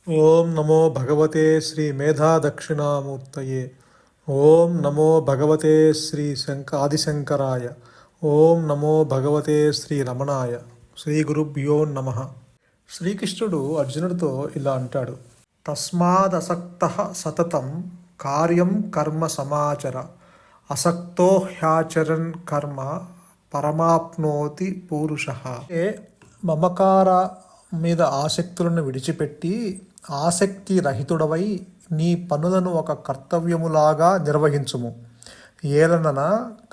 ఓం నమో భగవతే శ్రీ మేధా దక్షిణామూర్తయే. ఓం నమో భగవతే శ్రీ ఆదిశంకరాయ. ఓం నమో భగవతే శ్రీ రమణాయ. శ్రీ గురుభ్యో నమ. శ్రీకృష్ణుడు అర్జునుడితో ఇలా అంటాడు: తస్మాదసక్తః సతతం కార్యం కర్మ సమాచర, అసక్తో హ్యాచరన్ కర్మ పరమాప్నోతి పూరుషః. మమకార మీద ఆసక్తులను విడిచిపెట్టి ఆసక్తి రహితుడవై నీ పనులను ఒక కర్తవ్యములాగా నిర్వహించుము. ఏలనన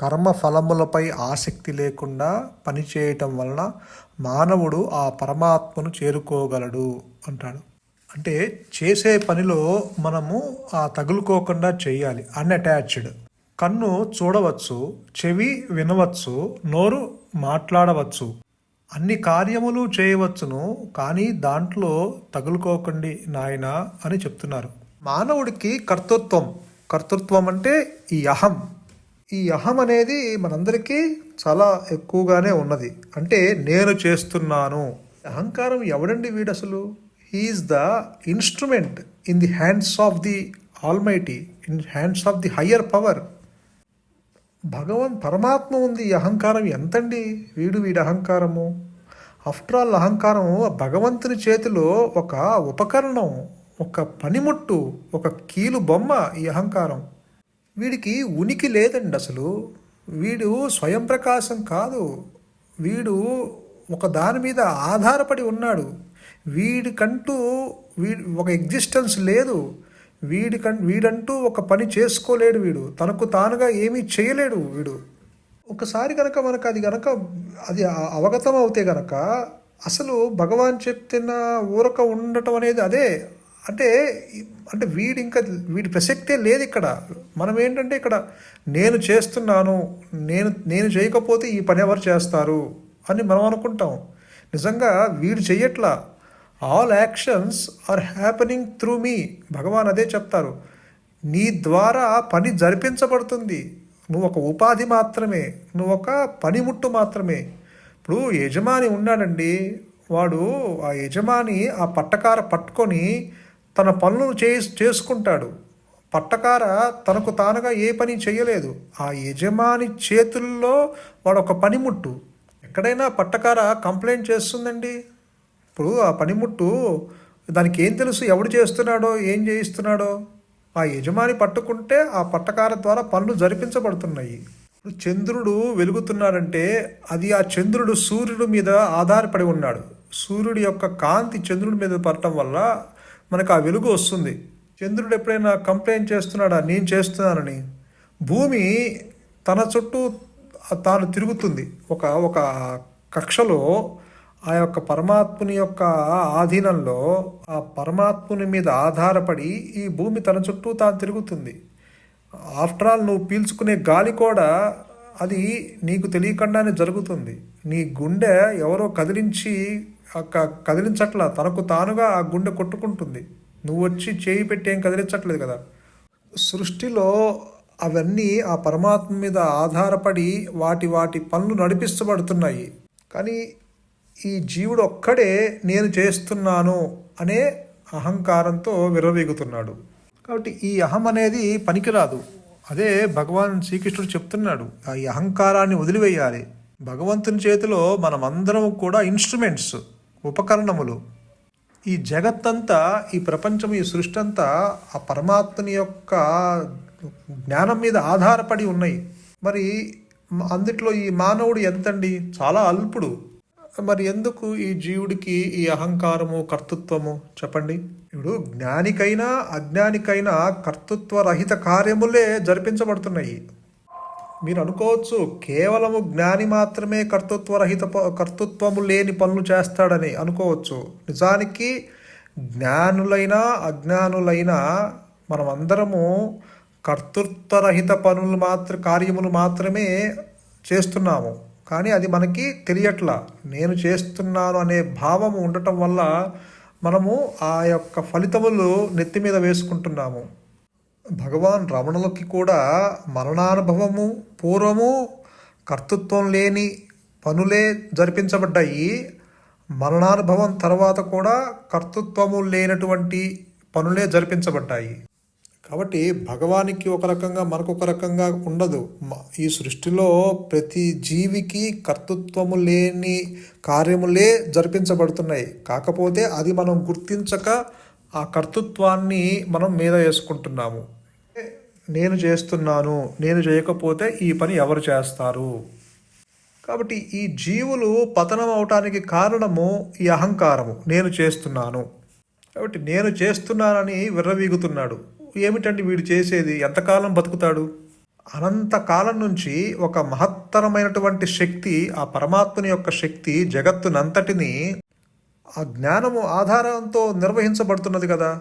కర్మ ఫలములపై ఆసక్తి లేకుండా పనిచేయటం వలన మానవుడు ఆ పరమాత్మను చేరుకోగలడు అంటాడు. అంటే చేసే పనిలో మనము తగులుకోకుండా చేయాలి. అన్అటాచ్డ్. కన్ను చూడవచ్చు, చెవి వినవచ్చు, నోరు మాట్లాడవచ్చు, అన్ని కార్యములు చేయవచ్చును, కానీ దాంట్లో తగులుకోకండి నాయనా అని చెప్తున్నారు. మానవుడికి కర్తృత్వం అంటే ఈ అహం అనేది మనందరికీ చాలా ఎక్కువగానే ఉన్నది. అంటే నేను చేస్తున్నాను. అహంకారం ఎవడండి వీడు అసలు? He is the instrument in the hands of the almighty, in hands of the higher power. పరమాత్మ ఉంది. ఈ అహంకారం ఎంతండి? వీడి అహంకారము. ఆఫ్టర్ ఆల్ అహంకారము భగవంతుని చేతిలో ఒక ఉపకరణం, ఒక పనిముట్టు, ఒక కీలు బొమ్మ ఈ అహంకారం. వీడికి ఉనికి లేదండి అసలు. వీడు స్వయం ప్రకాశం కాదు. వీడు ఒక దాని మీద ఆధారపడి ఉన్నాడు. వీడికంటూ ఒక ఎగ్జిస్టెన్స్ లేదు. వీడంటూ ఒక పని చేసుకోలేడు. వీడు తనకు తానుగా ఏమీ చేయలేడు. వీడు ఒకసారి కనుక మనకు అది అవగతం అవుతే గనక అసలు భగవాన్ చెప్తున్న ఊరక ఉండటం అనేది అదే. అంటే వీడి ప్రసక్తే లేదు ఇక్కడ. మనం ఏంటంటే ఇక్కడ నేను చేస్తున్నాను, నేను చేయకపోతే ఈ పని ఎవరు చేస్తారు అని మనం అనుకుంటాం. నిజంగా వీడు చెయ్యట్లా. All actions are happening through me. Bhagavan అదే చెప్తారు. నీ ద్వారా పని జరిపించబడుతుంది. నువ్వు ఒక ఉపాధి మాత్రమే, నువ్వు ఒక పనిముట్టు మాత్రమే. ఇప్పుడు యజమాని ఉన్నాడండి, వాడు ఆ యజమాని ఆ పట్టకార పట్టుకొని తన పనులను చేసుకుంటాడు. పట్టకార తనకు తానుగా ఏ పని చేయలేదు. ఆ యజమాని చేతుల్లో వాడు ఒక పనిముట్టు. ఎక్కడైనా పట్టకార కంప్లైంట్ చేస్తుందండి. ఇప్పుడు ఆ పనిముట్టు దానికి ఏం తెలుసు ఎవడు చేస్తున్నాడో ఏం చేయిస్తున్నాడో? ఆ యజమాని పట్టుకుంటే ఆ పట్టకార ద్వారా పనులు జరిపించబడుతున్నాయి. ఇప్పుడు చంద్రుడు వెలుగుతున్నాడంటే అది ఆ చంద్రుడు సూర్యుడి మీద ఆధారపడి ఉన్నాడు. సూర్యుడి యొక్క కాంతి చంద్రుడి మీద పడటం వల్ల మనకు ఆ వెలుగు వస్తుంది. చంద్రుడు ఎప్పుడైనా కంప్లైంట్ చేస్తున్నాడా నేను చేస్తున్నానని? భూమి తన చుట్టూ తాను తిరుగుతుంది. ఒక కక్షలో ఆ యొక్క పరమాత్ముని యొక్క ఆధీనంలో, ఆ పరమాత్ముని మీద ఆధారపడి ఈ భూమి తన చుట్టూ తాను తిరుగుతుంది. ఆఫ్టర్ ఆల్ నువ్వు పీల్చుకునే గాలి కూడా అది నీకు తెలియకుండానే జరుగుతుంది. నీ గుండె ఎవరో కదిలించట్లా, తనకు తానుగా ఆ గుండె కొట్టుకుంటుంది. నువ్వు వచ్చి చేయి పెట్టి ఏం కదిలించట్లేదు కదా. సృష్టిలో అవన్నీ ఆ పరమాత్మ మీద ఆధారపడి వాటి పనులు నడిపించబడుతున్నాయి. కానీ ఈ జీవుడు ఒక్కడే నేను చేస్తున్నాను అనే అహంకారంతో విర్రవీగుతున్నాడు. కాబట్టి ఈ అహం అనేది పనికిరాదు. అదే భగవాన్ శ్రీకృష్ణుడు చెప్తున్నాడు, ఈ అహంకారాన్ని వదిలివేయాలి. భగవంతుని చేతిలో మనమందరం కూడా ఇన్స్ట్రుమెంట్స్, ఉపకరణములు. ఈ జగత్తంతా, ఈ ప్రపంచం, ఈ సృష్టి అంతా ఆ పరమాత్మని యొక్క జ్ఞానం మీద ఆధారపడి ఉన్నాయి. మరి అందుట్లో ఈ మానవుడు ఎంతండి? చాలా అల్పుడు. మరి ఎందుకు ఈ జీవుడికి ఈ అహంకారము, కర్తృత్వము? చెప్పండి. ఇప్పుడు జ్ఞానికైనా అజ్ఞానికైనా కర్తృత్వరహిత కార్యములే జరిపించబడుతున్నాయి. మీరు అనుకోవచ్చు కేవలము జ్ఞాని మాత్రమే కర్తృత్వము లేని పనులు చేస్తాడని అనుకోవచ్చు. నిజానికి జ్ఞానులైనా అజ్ఞానులైనా మనమందరము కర్తృత్వరహిత కార్యములు మాత్రమే చేస్తున్నాము. కానీ అది మనకి తెలియట్లా. నేను చేస్తున్నాను అనే భావము ఉండటం వల్ల మనము ఆ యొక్క ఫలితములు నెత్తి మీద వేసుకుంటున్నాము. భగవాన్ రమణులకి కూడా మరణానుభవము పూర్వము కర్తృత్వం లేని పనులే జరిపించబడ్డాయి. మరణానుభవం తర్వాత కూడా కర్తృత్వము లేనటువంటి పనులే జరిపించబడ్డాయి. కాబట్టి భగవానికి ఒక రకంగా మనకు ఒక రకంగా ఉండదు. ఈ సృష్టిలో ప్రతి జీవికి కర్తృత్వము లేని కార్యములే జరిపించబడుతున్నాయి. కాకపోతే అది మనం గుర్తించక ఆ కర్తృత్వాన్ని మనం మీద వేసుకుంటున్నాము. నేను చేస్తున్నాను, నేను చేయకపోతే ఈ పని ఎవరు చేస్తారు? కాబట్టి ఈ జీవులు పతనం అవటానికి కారణము ఈ అహంకారము. నేను చేస్తున్నాను, కాబట్టి నేను చేస్తున్నానని విర్రవీగుతున్నాడు. ఏమిటండి వీడు చేసేది? ఎంతకాలం బతుకుతాడు? అనంతకాలం నుంచి ఒక మహత్తరమైనటువంటి శక్తి, ఆ పరమాత్మని యొక్క శక్తి జగత్తునంతటిని ఆ జ్ఞానము ఆధారంతో నిర్వహించబడుతున్నది కదా.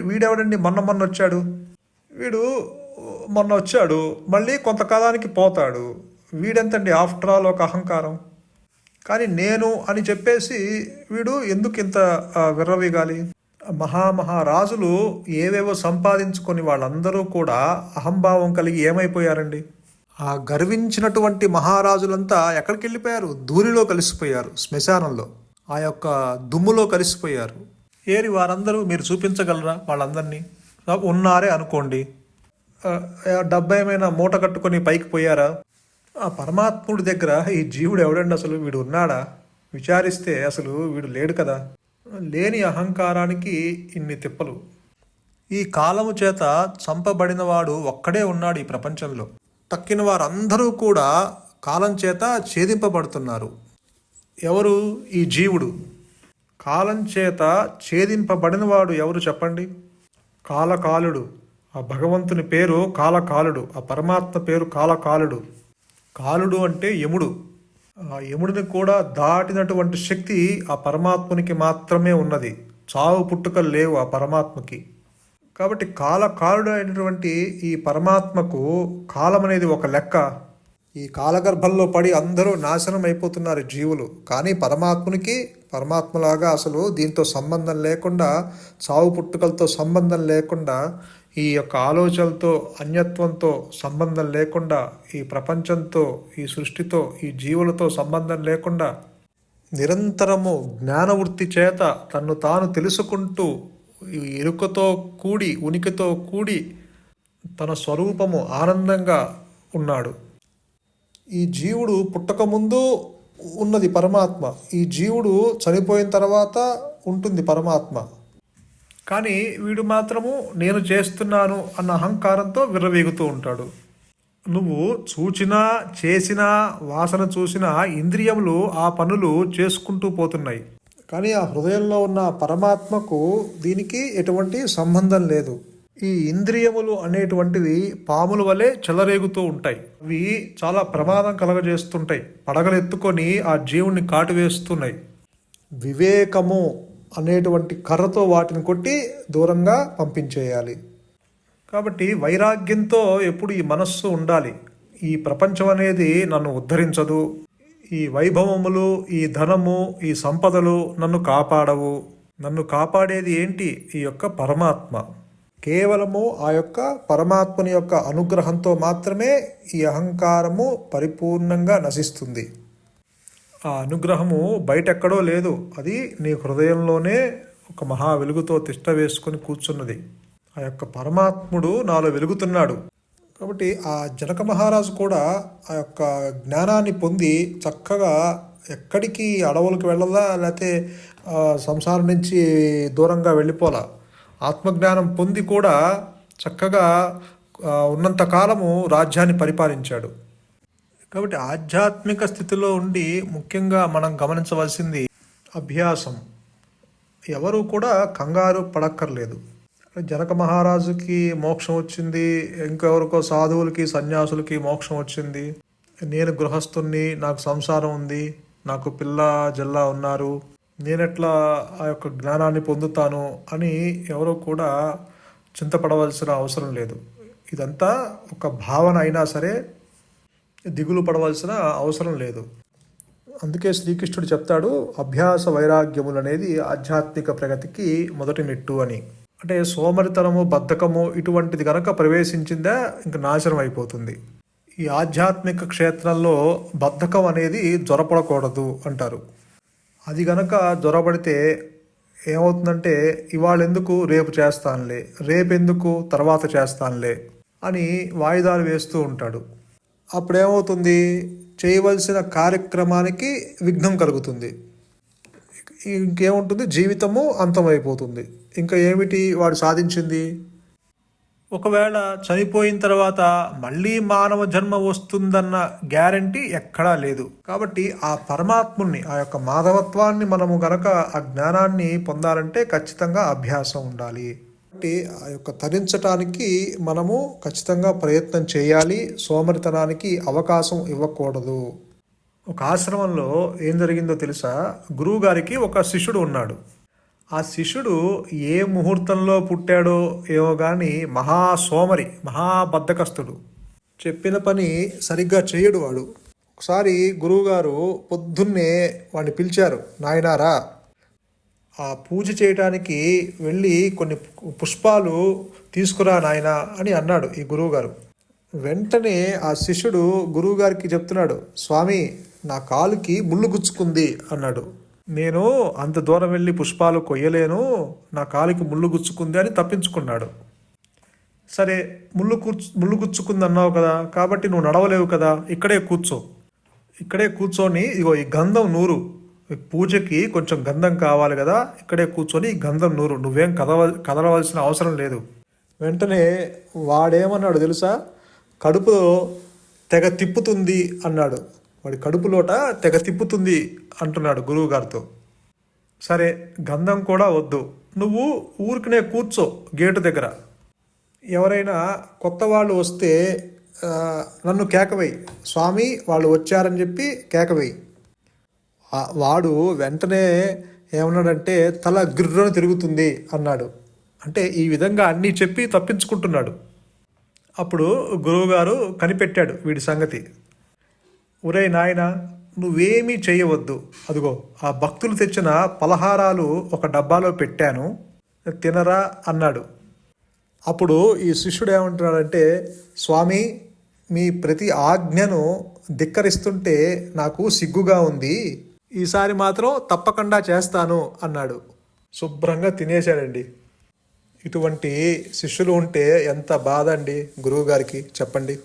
వీడెవడండి మొన్న వచ్చాడు, వీడు మొన్న వచ్చాడు, మళ్ళీ కొంతకాలానికి పోతాడు. వీడెంతండి? ఆఫ్టర్ ఆల్ ఒక అహంకారం. కానీ నేను అని చెప్పేసి వీడు ఎందుకు ఇంత విర్రవీగాలి? మహారాజులు ఏవేవో సంపాదించుకొని వాళ్ళందరూ కూడా అహంభావం కలిగి ఏమైపోయారండి? ఆ గర్వించినటువంటి మహారాజులంతా ఎక్కడికి వెళ్ళిపోయారు? ధూళిలో కలిసిపోయారు, శ్మశానంలో, ఆ యొక్క దుమ్ములో కలిసిపోయారు. ఏరి వారందరూ మీరు చూపించగలరా? వాళ్ళందరినీ ఉన్నారే అనుకోండి, డబ్బు ఏమైనా మూట కట్టుకొని పైకి పోయారా? ఆ పరమాత్ముడి దగ్గర ఈ జీవుడు ఎవడండి? అసలు వీడు ఉన్నాడా? విచారిస్తే అసలు వీడు లేడు కదా. లేని అహంకారానికి ఇన్ని తిప్పలు. ఈ కాలము చేత చంపబడినవాడు ఒక్కడే ఉన్నాడు ఈ ప్రపంచంలో. తక్కిన వారందరూ కూడా కాలం చేత ఛేదింపబడుతున్నారు. ఎవరు? ఈ జీవుడు. కాలం చేత ఛేదింపబడినవాడు ఎవరు చెప్పండి? కాలకాలుడు. ఆ భగవంతుని పేరు కాలకాలుడు, ఆ పరమాత్మ పేరు కాలకాలుడు. కాలుడు అంటే యముడు. ఆ యముడిని కూడా దాటినటువంటి శక్తి ఆ పరమాత్మునికి మాత్రమే ఉన్నది. చావు పుట్టుకలు లేవు ఆ పరమాత్మకి. కాబట్టి కాలకాలుడు అయినటువంటి ఈ పరమాత్మకు కాలం అనేది ఒక లెక్క. ఈ కాలగర్భంలో పడి అందరూ నాశనం అయిపోతున్నారు జీవులు. కానీ పరమాత్మలాగా అసలు దీంతో సంబంధం లేకుండా, చావు పుట్టుకలతో సంబంధం లేకుండా, ఈ యొక్క ఆలోచనలతో, అన్యత్వంతో సంబంధం లేకుండా, ఈ ప్రపంచంతో, ఈ సృష్టితో, ఈ జీవులతో సంబంధం లేకుండా నిరంతరము జ్ఞానవృత్తి చేత తన్ను తాను తెలుసుకుంటూ, ఎరుకతో కూడి, ఉనికితో కూడి తన స్వరూపము ఆనందంగా ఉన్నాడు. ఈ జీవుడు పుట్టకముందు ఉన్నది పరమాత్మ, ఈ జీవుడు చనిపోయిన తర్వాత ఉంటుంది పరమాత్మ. కానీ వీడు మాత్రము నేను చేస్తున్నాను అన్న అహంకారంతో విర్రవీగుతూ ఉంటాడు. నువ్వు చూచినా, చేసినా, వాసన చూసినా ఇంద్రియములు ఆ పనులు చేసుకుంటూ పోతున్నాయి. కానీ ఆ హృదయంలో ఉన్న పరమాత్మకు దీనికి ఎటువంటి సంబంధం లేదు. ఈ ఇంద్రియములు అనేటువంటివి పాముల వలె చెలరేగుతూ ఉంటాయి. అవి చాలా ప్రమాదం కలగజేస్తుంటాయి. పడగలు ఎత్తుకొని ఆ జీవుని కాటువేస్తున్నాయి. వివేకము అనేటువంటి కర్రతో వాటిని కొట్టి దూరంగా పంపించేయాలి. కాబట్టి వైరాగ్యంతో ఎప్పుడు ఈ మనస్సు ఉండాలి. ఈ ప్రపంచం అనేది నన్ను ఉద్ధరించదు, ఈ వైభవములు, ఈ ధనము, ఈ సంపదలు నన్ను కాపాడవు. నన్ను కాపాడేది ఏంటి? ఈ యొక్క పరమాత్మ. కేవలము ఆ యొక్క పరమాత్మని యొక్క అనుగ్రహంతో మాత్రమే ఈ అహంకారము పరిపూర్ణంగా నశిస్తుంది. ఆ అనుగ్రహము బయటెక్కడో లేదు, అది నీ హృదయంలోనే ఒక మహా వెలుగుతో తిష్ట వేసుకొని కూర్చున్నది. ఆ యొక్క పరమాత్ముడు నాలో వెలుగుతున్నాడు. కాబట్టి ఆ జనక మహారాజు కూడా ఆ యొక్క జ్ఞానాన్ని పొంది చక్కగా ఎక్కడికి అడవులకు వెళ్ళదా, లేకపోతే సంసారం నుంచి దూరంగా వెళ్ళిపోలా. ఆత్మజ్ఞానం పొంది కూడా చక్కగా ఉన్నంత కాలము రాజ్యాన్ని పరిపాలించాడు. కాబట్టి ఆధ్యాత్మిక స్థితిలో ఉండి ముఖ్యంగా మనం గమనించవలసింది అభ్యాసం. ఎవరు కూడా కంగారు పడక్కర్లేదు. జనక మహారాజుకి మోక్షం వచ్చింది, ఇంకెవరికో సాధువులకి, సన్యాసులకి మోక్షం వచ్చింది. నేను గృహస్థుణ్ణి, నాకు సంసారం ఉంది, నాకు పిల్ల జల్లా ఉన్నారు, నేనెట్లా ఆ యొక్క జ్ఞానాన్ని పొందుతాను అని ఎవరో కూడా చింతపడవలసిన అవసరం లేదు. ఇదంతా ఒక భావన అయినా సరే దిగులు పడవలసిన అవసరం లేదు. అందుకే శ్రీకృష్ణుడు చెప్తాడు, అభ్యాస వైరాగ్యములు అనేది ఆధ్యాత్మిక ప్రగతికి మొదటి మెట్టు అని. అంటే సోమరితనము, బద్ధకము ఇటువంటిది కనుక ప్రవేశించిందా ఇంక నాశనం అయిపోతుంది. ఈ ఆధ్యాత్మిక క్షేత్రంలో బద్ధకం అనేది జ్వరపడకూడదు అంటారు. అది గనక జొరబడితే ఏమవుతుందంటే ఇవాళ ఎందుకు రేపు చేస్తానులే, రేపెందుకు తర్వాత చేస్తానులే అని వాయిదాలు వేస్తూ ఉంటాడు. అప్పుడేమవుతుంది, చేయవలసిన కార్యక్రమానికి విఘ్నం కలుగుతుంది. ఇంకేముంటుంది, జీవితము అంతమైపోతుంది. ఇంకా ఏమిటి వాడు సాధించింది? ఒకవేళ చనిపోయిన తర్వాత మళ్ళీ మానవ జన్మ వస్తుందన్న గ్యారంటీ ఎక్కడా లేదు. కాబట్టి ఆ పరమాత్ముని, ఆ యొక్క మాధవత్వాన్ని మనము గనక ఆ జ్ఞానాన్ని పొందాలంటే ఖచ్చితంగా అభ్యాసం ఉండాలి. కాబట్టి ఆ యొక్క తరించటానికి మనము ఖచ్చితంగా ప్రయత్నం చేయాలి. సోమరితనానికి అవకాశం ఇవ్వకూడదు. ఒక ఆశ్రమంలో ఏం జరిగిందో తెలుసా? గురువు గారికి ఒక శిష్యుడు ఉన్నాడు. ఆ శిష్యుడు ఏ ముహూర్తంలో పుట్టాడో ఏమో కానీ మహాసోమరి, మహాబద్ధకస్తుడు. చెప్పిన పని సరిగ్గా చేయడు వాడు. ఒకసారి గురువుగారు పొద్దున్నే వాడిని పిలిచారు. నాయనారా, ఆ పూజ చేయటానికి వెళ్ళి కొన్ని పుష్పాలు తీసుకురా నాయనా అని అన్నాడు ఈ గురువుగారు. వెంటనే ఆ శిష్యుడు గురువుగారికి చెప్తున్నాడు, స్వామి నా కాలుకి ముళ్ళు గుచ్చుకుంది అన్నాడు. నేను అంత దూరం వెళ్ళి పుష్పాలు కొయ్యలేను, నా కాలికి ముళ్ళు గుచ్చుకుంది అని తప్పించుకున్నాడు. సరే, ముళ్ళు గుచ్చుకుంది అన్నావు కదా, కాబట్టి నువ్వు నడవలేవు కదా, ఇక్కడే కూర్చొని ఇగో ఈ గంధం నూరు, పూజకి కొంచెం గంధం కావాలి కదా, ఇక్కడే కూర్చొని ఈ గంధం నూరు, నువ్వేం కదలవలసిన అవసరం లేదు. వెంటనే వాడేమన్నాడు తెలుసా? కడుపులో తెగ తిప్పుతుంది అన్నాడు. వాడి కడుపులోట తెగ తిప్పుతుంది అంటున్నాడు గురువు గారితో. సరే, గంధం కూడా వద్దు, నువ్వు ఊరికనే కూర్చో గేటు దగ్గర. ఎవరైనా కొత్త వాళ్ళు వస్తే నన్ను కేకవేయి, స్వామి వాళ్ళు వచ్చారని చెప్పి కేకవేయి. వాడు వెంటనే ఏమన్నాడంటే తల గిర్రను తిరుగుతుంది అన్నాడు. అంటే ఈ విధంగా అన్నీ చెప్పి తప్పించుకుంటున్నాడు. అప్పుడు గురువుగారు కనిపెట్టాడు వీడి సంగతి. ఒరే నాయన, నువ్వేమీ చేయవద్దు, అదిగో ఆ భక్తులు తెచ్చిన పలహారాలు ఒక డబ్బాలో పెట్టాను, తినరా అన్నాడు. అప్పుడు ఈ శిష్యుడు ఏమంటున్నాడంటే, స్వామి మీ ప్రతి ఆజ్ఞను ధిక్కరిస్తుంటే నాకు సిగ్గుగా ఉంది, ఈసారి మాత్రం తప్పకుండా చేస్తాను అన్నాడు. శుభ్రంగా తినేశాడండి. ఇటువంటి శిష్యులు ఉంటే ఎంత బాధ అండి గురువుగారికి, చెప్పండి.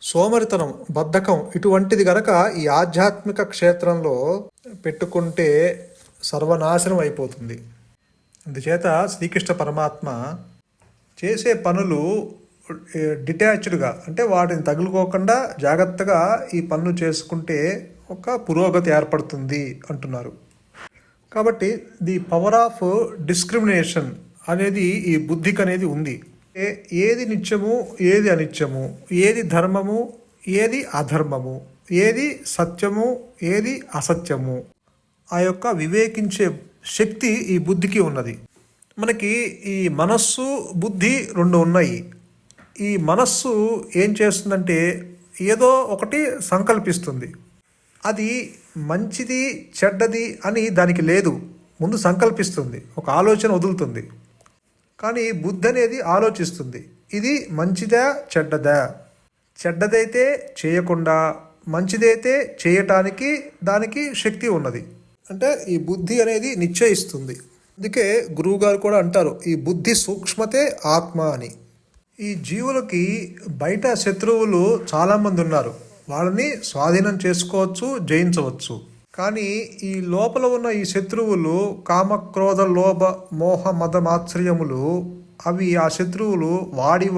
సోమరితనం, బద్ధకం ఇటువంటిది గనక ఈ ఆధ్యాత్మిక క్షేత్రంలో పెట్టుకుంటే సర్వనాశనం అయిపోతుంది. అందుచేత శ్రీకృష్ణ పరమాత్మ చేసే పనులు డిటాచ్డ్గా, అంటే వాటిని తగులుకోకుండా జాగ్రత్తగా ఈ పనులు చేసుకుంటే ఒక పురోగతి ఏర్పడుతుంది అంటున్నారు. కాబట్టి ది పవర్ ఆఫ్ డిస్క్రిమినేషన్ అనేది ఈ బుద్ధికి అనేది ఉంది. ఏది నిత్యము, ఏది అనిత్యము, ఏది ధర్మము, ఏది అధర్మము, ఏది సత్యము, ఏది అసత్యము, ఆ యొక్క వివేకించే శక్తి ఈ బుద్ధికి ఉన్నది. మనకి ఈ మనస్సు, బుద్ధి రెండు ఉన్నాయి. ఈ మనస్సు ఏం చేస్తుందంటే ఏదో ఒకటి సంకల్పిస్తుంది. అది మంచిది చెడ్డది అని దానికి లేదు, ముందు సంకల్పిస్తుంది, ఒక ఆలోచన వదులుతుంది. కానీ బుద్ధి అనేది ఆలోచిస్తుంది, ఇది మంచిదా చెడ్డదా. చెడ్డదైతే చేయకుండా, మంచిదైతే చేయటానికి దానికి శక్తి ఉన్నది. అంటే ఈ బుద్ధి అనేది నిశ్చయిస్తుంది. అందుకే గురువుగారు కూడా అంటారు, ఈ బుద్ధి సూక్ష్మతే ఆత్మ అని. ఈ జీవులకి బయట శత్రువులు చాలామంది ఉన్నారు, వాళ్ళని స్వాధీనం చేసుకోవచ్చు, జయించవచ్చు. కానీ ఈ లోపల ఉన్న ఈ శత్రువులు కామక్రోధ లోభ మోహ మద మాత్సర్యములు, అవి ఆ శత్రువులు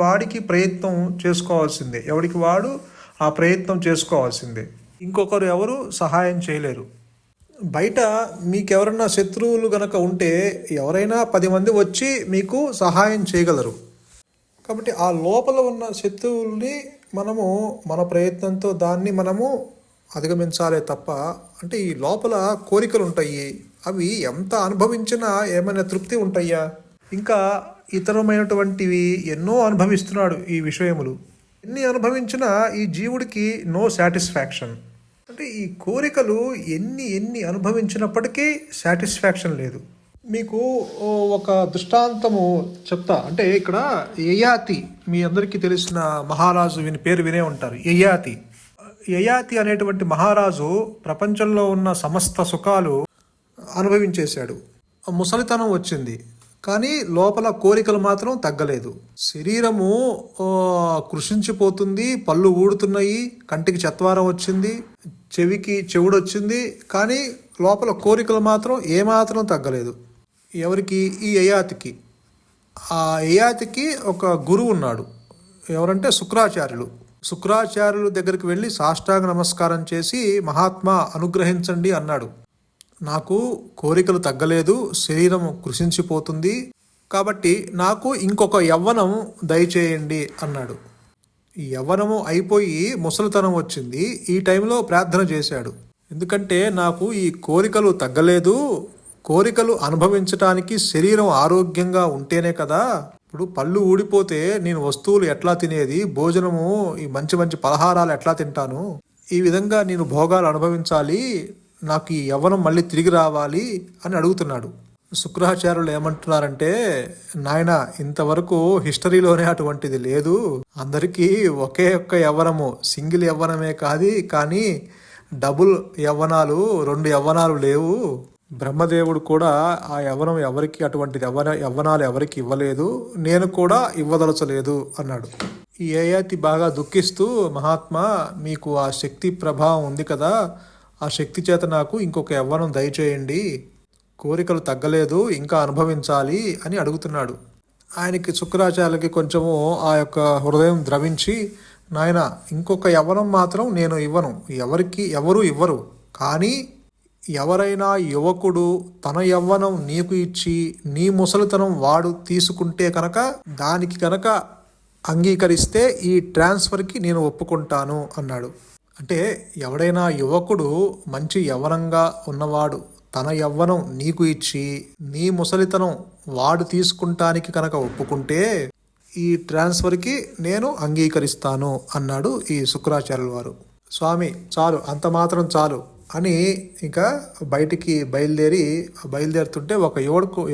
వాడికి ప్రయత్నం చేసుకోవాల్సిందే, ఎవడికి వాడు ఆ ప్రయత్నం చేసుకోవాల్సిందే, ఇంకొకరు ఎవరు సహాయం చేయలేరు. బయట మీకెవరన్నా శత్రువులు గనక ఉంటే ఎవరైనా 10 మంది వచ్చి మీకు సహాయం చేయగలరు. కాబట్టి ఆ లోపల ఉన్న శత్రువుల్ని మనము మన ప్రయత్నంతో దాన్ని మనము అధిగమించాలే తప్ప, అంటే ఈ లోపల కోరికలు ఉంటాయి, అవి ఎంత అనుభవించినా ఏమైనా తృప్తి ఉంటాయా? ఇంకా ఇతరమైనటువంటివి ఎన్నో అనుభవిస్తున్నాడు ఈ విషయములు. ఎన్ని అనుభవించినా ఈ జీవుడికి నో సాటిస్ఫాక్షన్. అంటే ఈ కోరికలు ఎన్ని అనుభవించినప్పటికీ సాటిస్ఫాక్షన్ లేదు. మీకు ఒక దృష్టాంతము చెప్తా. అంటే ఇక్కడ యయాతి, మీ అందరికీ తెలిసిన మహారాజు పేరు వినే ఉంటారు, యయాతి అనేటువంటి మహారాజు ప్రపంచంలో ఉన్న సమస్త సుఖాలు అనుభవించేశాడు. ముసలితనం వచ్చింది, కానీ లోపల కోరికలు మాత్రం తగ్గలేదు. శరీరము కృషించిపోతుంది, పళ్ళు ఊడుతున్నాయి, కంటికి చత్వారం వచ్చింది, చెవికి చెవుడొచ్చింది, కానీ లోపల కోరికలు మాత్రం ఏమాత్రం తగ్గలేదు. ఎవరికి? ఈ యయాతికి. ఆ యయాతికి ఒక గురువు ఉన్నాడు. ఎవరంటే శుక్రాచార్యులు. శుక్రాచార్యుల దగ్గరికి వెళ్ళి సాష్టాంగ నమస్కారం చేసి, మహాత్మా అనుగ్రహించండి అన్నాడు. నాకు కోరికలు తగ్గలేదు, శరీరం కృషించిపోతుంది, కాబట్టి నాకు ఇంకొక యవ్వనం దయచేయండి అన్నాడు. ఈ యవ్వనము అయిపోయి ముసలితనం వచ్చింది. ఈ టైంలో ప్రార్థన చేశాడు. ఎందుకంటే నాకు ఈ కోరికలు తగ్గలేదు, కోరికలు అనుభవించటానికి శరీరం ఆరోగ్యంగా ఉంటేనే కదా. ఇప్పుడు పళ్ళు ఊడిపోతే నేను వస్తువులు ఎట్లా తినేది, భోజనము ఈ మంచి మంచి పలహారాలు ఎట్లా తింటాను, ఈ విధంగా నేను భోగాలు అనుభవించాలి, నాకు ఈ యవ్వనం మళ్ళీ తిరిగి రావాలి అని అడుగుతున్నాడు. శుక్రాచార్యులు ఏమంటున్నారంటే, నాయన ఇంతవరకు హిస్టరీలోనే అటువంటిది లేదు, అందరికీ ఒకే ఒక్క యవ్వనము, సింగిల్ యవ్వనమే కాదు, కానీ డబుల్ యవ్వనాలు, 2 యవ్వనాలు లేవు. బ్రహ్మదేవుడు కూడా ఆ యవ్వనం ఎవరికి, అటువంటి యవ్వనాలు ఎవరికి ఇవ్వలేదు, నేను కూడా ఇవ్వదలచలేదు అన్నాడు. ఈ యయాతి బాగా దుఃఖిస్తూ, మహాత్మా మీకు ఆ శక్తి ప్రభావం ఉంది కదా, ఆ శక్తి చేత నాకు ఇంకొక యవ్వనం దయచేయండి, కోరికలు తగ్గలేదు, ఇంకా అనుభవించాలి అని అడుగుతున్నాడు. ఆయనకి శుక్రాచార్యులకి కొంచెము ఆ యొక్క హృదయం ద్రవించి, నాయన ఇంకొక యవ్వనం మాత్రం నేను ఇవ్వను, ఎవరు ఇవ్వరు, కానీ ఎవరైనా యువకుడు తన యవ్వనం నీకు ఇచ్చి నీ ముసలితనం వాడు తీసుకుంటే కనుక, దానికి కనుక అంగీకరిస్తే ఈ ట్రాన్స్ఫర్కి నేను ఒప్పుకుంటాను అన్నాడు. అంటే ఎవడైనా యువకుడు మంచి యవ్వనంగా ఉన్నవాడు తన యవ్వనం నీకు ఇచ్చి నీ ముసలితనం వాడు తీసుకుంటానికి కనుక ఒప్పుకుంటే ఈ ట్రాన్స్ఫర్కి నేను అంగీకరిస్తాను అన్నాడు ఈ శుక్రాచార్యుల వారు. స్వామి చాలు, అంత మాత్రం చాలు అని ఇంకా బయటికి బయలుదేరుతుంటే ఒక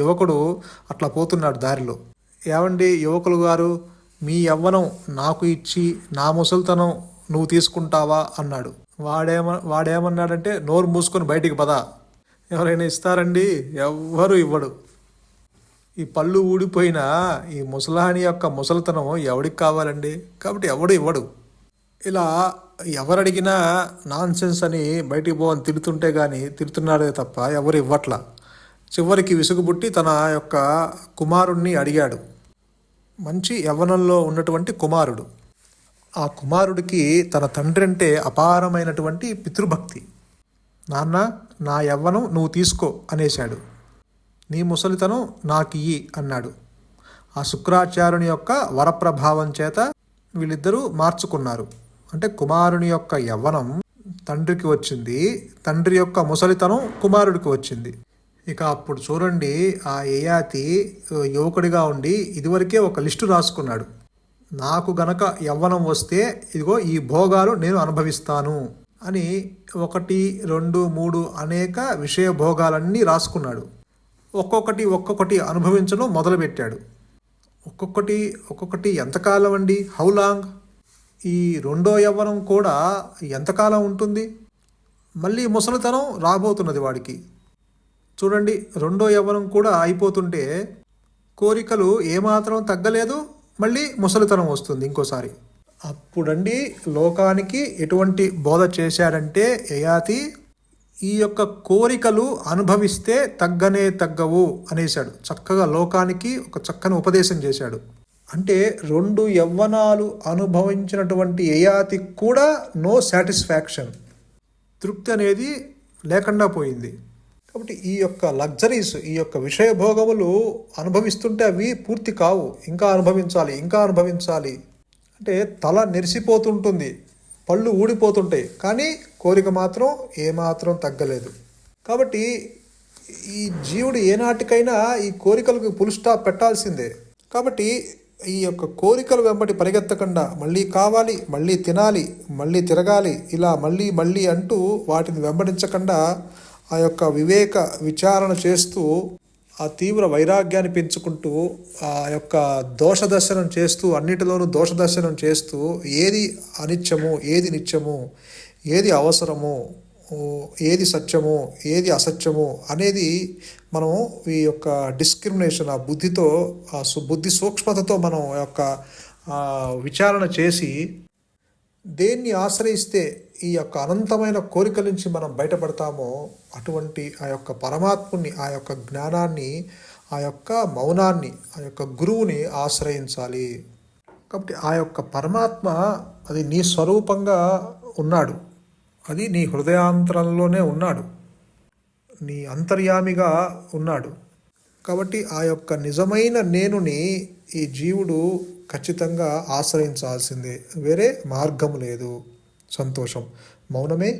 యువకుడు అట్లా పోతున్నాడు దారిలో. ఏమండి యువకులు గారు, మీ యవ్వనం నాకు ఇచ్చి నా ముసలితనం నువ్వు తీసుకుంటావా అన్నాడు. వాడేమన్నాడంటే, నోరు మూసుకొని బయటికి పదా, ఎవరైనా ఇస్తారండి, ఎవ్వరు ఇవ్వడు. ఈ పళ్ళు ఊడిపోయిన ఈ ముసలాని యొక్క ముసలితనం ఎవడికి కావాలండి, కాబట్టి ఎవడు ఇవ్వడు. ఇలా ఎవరడిగినా నాన్ సెన్స్ అని బయటికి పోవని తిడుతున్నాడే తప్ప ఎవరు ఇవ్వట్లా. చివరికి విసుగుబుట్టి తన యొక్క కుమారుణ్ణి అడిగాడు. మంచి యవ్వనంలో ఉన్నటువంటి కుమారుడు. ఆ కుమారుడికి తన తండ్రి అంటే అపారమైనటువంటి పితృభక్తి. నాన్న, నా యవ్వనం నువ్వు తీసుకో అనేశాడు. నీ ముసలితనం నాకు ఇయ్యి అన్నాడు. ఆ శుక్రాచార్యుని యొక్క వరప్రభావం చేత వీళ్ళిద్దరూ మార్చుకున్నారు. అంటే కుమారుని యొక్క యవ్వనం తండ్రికి వచ్చింది, తండ్రి యొక్క ముసలితనం కుమారుడికి వచ్చింది. ఇక అప్పుడు చూడండి, ఆ యయాతి యువకుడిగా ఉండి ఇదివరకే ఒక లిస్టు రాసుకున్నాడు. నాకు గనక యవ్వనం వస్తే ఇదిగో ఈ భోగాలు నేను అనుభవిస్తాను అని 1, 2, 3 అనేక విషయ భోగాలన్నీ రాసుకున్నాడు. ఒక్కొక్కటి అనుభవించడం మొదలుపెట్టాడు. ఒక్కొక్కటి ఎంతకాలం అండి? How long? ఈ 2వ యవ్వనం కూడా ఎంతకాలం ఉంటుంది? మళ్ళీ ముసలితనం రాబోతున్నది వాడికి. చూడండి, 2వ యవ్వనం కూడా అయిపోతుంటే కోరికలు ఏమాత్రం తగ్గలేదు, మళ్ళీ ముసలితనం వస్తుంది ఇంకోసారి. అప్పుడండి లోకానికి ఎటువంటి బోధ చేశాడంటే యయాతి, ఈ యొక్క కోరికలు అనుభవిస్తే తగ్గవు అనేశాడు. చక్కగా లోకానికి ఒక చక్కని ఉపదేశం చేశాడు. అంటే 2 యవ్వనాలు అనుభవించినటువంటి యయాతి కూడా నో సాటిస్ఫాక్షన్, తృప్తి అనేది లేకుండా పోయింది. కాబట్టి ఈ యొక్క లగ్జరీస్, ఈ యొక్క విషయ భోగములు అనుభవిస్తుంటే అవి పూర్తి కావు, ఇంకా అనుభవించాలి అంటే తల నెరిసిపోతుంటుంది, పళ్ళు ఊడిపోతుంటాయి, కానీ కోరిక మాత్రం ఏమాత్రం తగ్గలేదు. కాబట్టి ఈ జీవుడు ఏనాటికైనా ఈ కోరికలకు ఫుల్ స్టాప్ పెట్టాల్సిందే. కాబట్టి ఈ యొక్క కోరికలు వెంబడి పరిగెత్తకుండా మళ్ళీ కావాలి, మళ్ళీ తినాలి, మళ్ళీ తిరగాలి, ఇలా మళ్ళీ అంటూ వాటిని వెంబడించకుండా ఆ యొక్క వివేక విచారణ చేస్తూ, ఆ తీవ్ర వైరాగ్యాన్ని పెంచుకుంటూ, ఆ యొక్క దోషదర్శనం చేస్తూ, అన్నిటిలోనూ దోషదర్శనం చేస్తూ, ఏది అనిత్యము, ఏది నిత్యము, ఏది అవసరము, ఏది సత్యమో ఏది అసత్యమో అనేది మనం ఈ యొక్క డిస్క్రిమినేషన్ ఆ బుద్ధితో బుద్ధి సూక్ష్మతతో మనం యొక్క విచారణ చేసి దేన్ని ఆశ్రయిస్తే ఈ యొక్క అనంతమైన కోరికల నుంచి మనం బయటపడతామో అటువంటి ఆ యొక్క పరమాత్ముని, ఆ యొక్క జ్ఞానాన్ని, ఆ యొక్క మౌనాన్ని, ఆ యొక్క గురువుని ఆశ్రయించాలి. కాబట్టి ఆ యొక్క పరమాత్మ అది నీ స్వరూపంగా ఉన్నాడు, అది నీ హృదయాంతరంలోనే ఉన్నాడు, నీ అంతర్యామిగా ఉన్నాడు. కాబట్టి ఆ యొక్క నిజమైన నేనుని ఈ జీవుడు ఖచ్చితంగా ఆశ్రయించాల్సిందే, వేరే మార్గం లేదు. సంతోషం. మౌనమే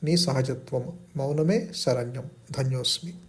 నీ సహజత్వం, మౌనమే శరణ్యం. ధన్యోస్మి.